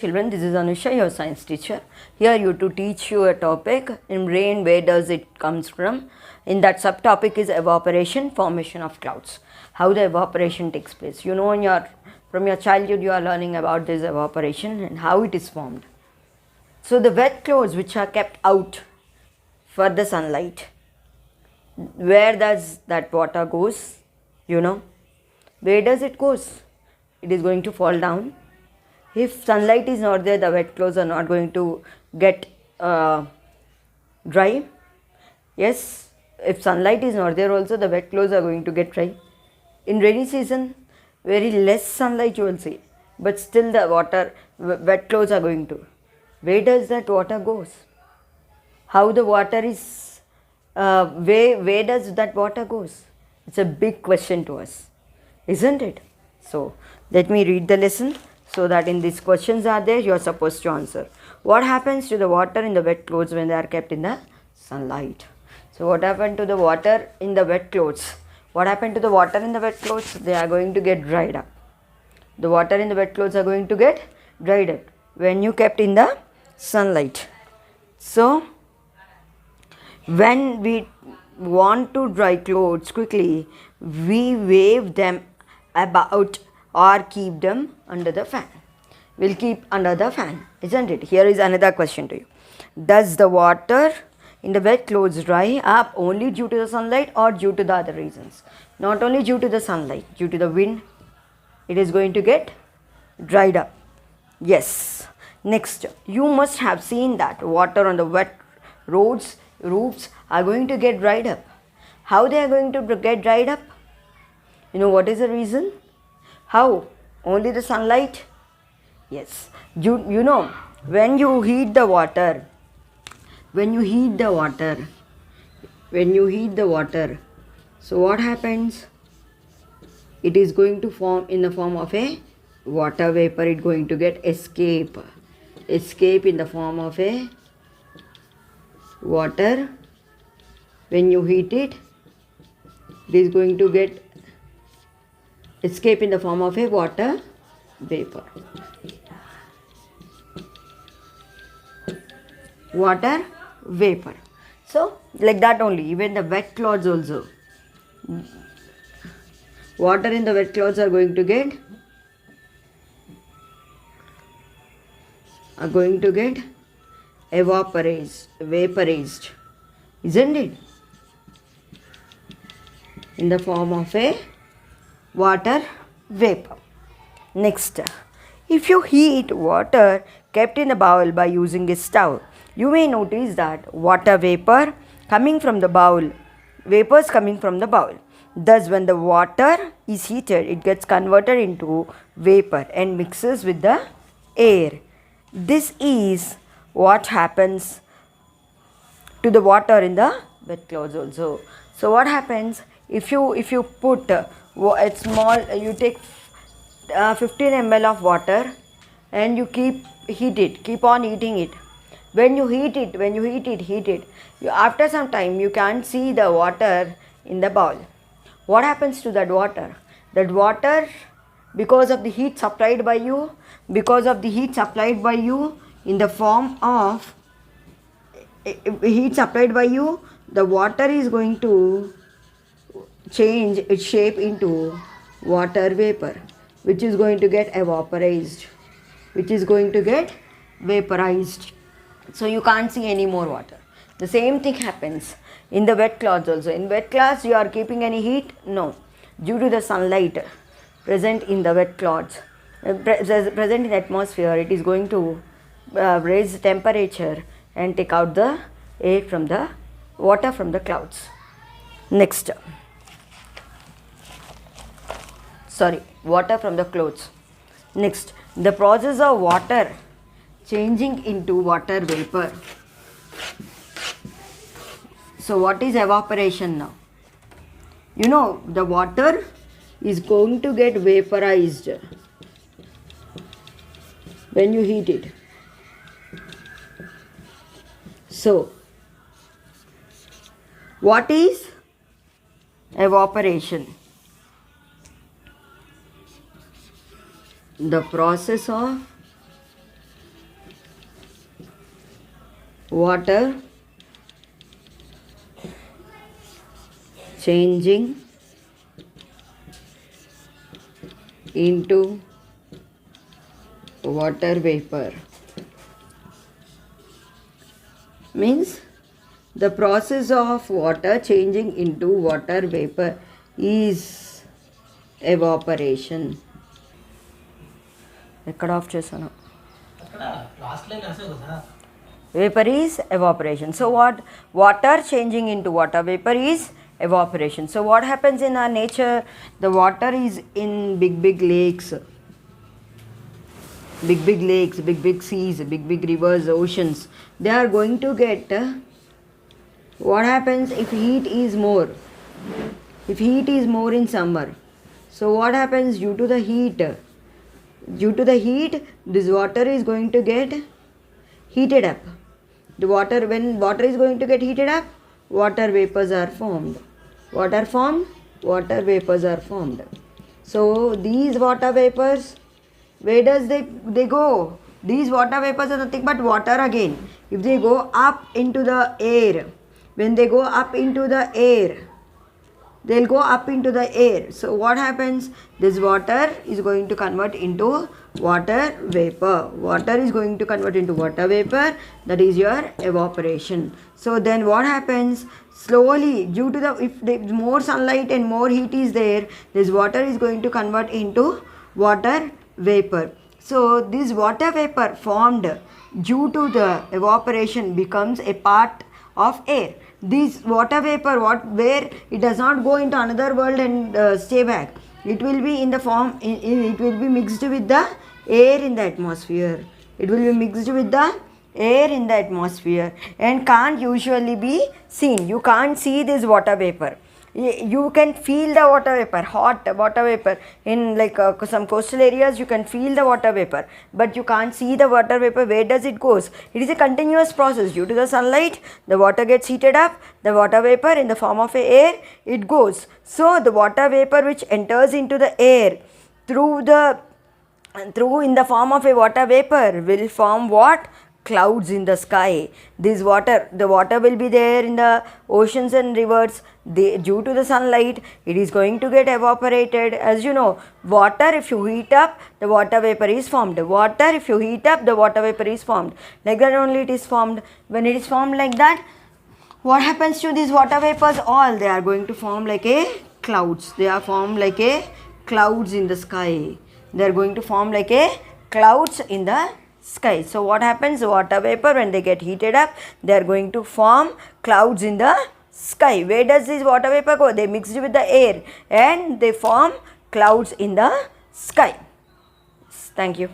Children, this is Anusha, your science teacher. Here you to teach you a topic in rain. Where does it comes from? In that subtopic is evaporation, formation of clouds. How the evaporation takes place. You know, from your childhood you are learning about this evaporation and how it is formed. So the wet clothes which are kept out for the sunlight, where does that water goes? You know, where does it goes? It is going to fall down. If sunlight is not there, the wet clothes are not going to get dry. Yes, if sunlight is not there also, the wet clothes are going to get dry. In rainy season, very less sunlight you will see, but still the wet clothes are going to. Where does that water goes? How the water is, where does that water goes? It's a big question to us, isn't it? So, let me read the lesson. So that in these questions are there, you are supposed to answer. What happens to the water in the wet clothes when they are kept in the sunlight? So what happened to the water in the wet clothes? What happened to the water in the wet clothes? They are going to get dried up. The water in the wet clothes are going to get dried up when you kept in the sunlight. So when we want to dry clothes quickly, we wave them about or keep them under the fan. We'll keep under the fan, isn't it? Here is another question to you. Does the water in the wet clothes dry up only due to the sunlight or due to the other reasons? Not only due to the sunlight, due to the wind, it is going to get dried up. Yes. Next, you must have seen that water on the wet roofs are going to get dried up. How they are going to get dried up? You know what is the reason? How? Only the sunlight? Yes. You know, when you heat the water, so what happens? It is going to form in the form of a water vapor. It is going to get escape in the form of a water. When you heat it, it is going to get escape in the form of a water vapor. Water vapor. So, like that only, even the wet clothes also. Water in the wet clothes are going to get vaporized, isn't it? In the form of a water vapor. Next, if you heat water kept in a bowl by using a stove, you may notice that water vapors coming from the bowl. Thus, when the water is heated, it gets converted into vapor and mixes with the air. This is what happens to the water in the wet clothes also. So what happens if you put you take 15 ml of water and you keep on heating it. When you heat it, after some time you can't see the water in the bowl. What happens to that water? That water, because of the heat supplied by you in the form of the water is going to change its shape into water vapor, which is going to get vaporized. So you can't see any more water. The same thing happens in the wet cloths also. In wet cloths, you are keeping any heat? No. Due to the sunlight present in the wet cloths, present in the atmosphere, it is going to raise the temperature and take out the air from the water from the clouds. Next. Water from the clothes. Next, the process of water changing into water vapor. So what is evaporation now? You know, the water is going to get vaporized when you heat it. So, what is evaporation? The process of water changing into water vapor. Means the process of water changing into water vapor is evaporation. ఎక్కడ of చేశాను? Vapor is evaporation. So what? Water changing into water vapor is evaporation. So what happens in our nature? The water is in big lakes, big seas, big rivers, oceans. They are going to get what happens if heat is more? If heat is more in summer, so what happens due to the heat? Due to the heat, this water is going to get heated up. The water, when water is going to get heated up, water vapors are formed. Water vapors are formed. So these water vapors, where does they go? These water vapors are nothing but water again. If they go up into the air, when they go up into the air, they'll go up into the air. So what happens? This water is going to convert into water vapor. Water is going to convert into water vapor. That is your evaporation. So then what happens? Slowly, due to the, if there is more sunlight and more heat is there, this water is going to convert into water vapor. So this water vapor formed due to the evaporation becomes a part of air. This water vapor, where it does not go into another world and stay back. It will be in the form, it will be mixed with the air in the atmosphere. It will be mixed with the air in the atmosphere and can't usually be seen. You can't see this water vapor. You can feel the water vapor, hot water vapor in like some coastal areas. You can feel the water vapor, but you can't see the water vapor. Where does it goes? It is a continuous process. Due to the sunlight, the water gets heated up. The water vapor in the form of air, it goes. So the water vapor which enters into the air through in the form of a water vapor will form what? Clouds in the sky. The water will be there in the oceans and rivers. Due to the sunlight, it is going to get evaporated. As you know, water, if you heat up, the water vapor is formed. Water, if you heat up, the water vapor is formed. Like that only it is formed. When it is formed like that, what happens to these water vapors? All they are going to form like a clouds. They are formed like a clouds in the sky. They are going to form like a clouds in the sky. So what happens? Water vapor, when they get heated up, they are going to form clouds in the sky. Where does this water vapor go? They mixed with the air and they form clouds in the sky. Thank you.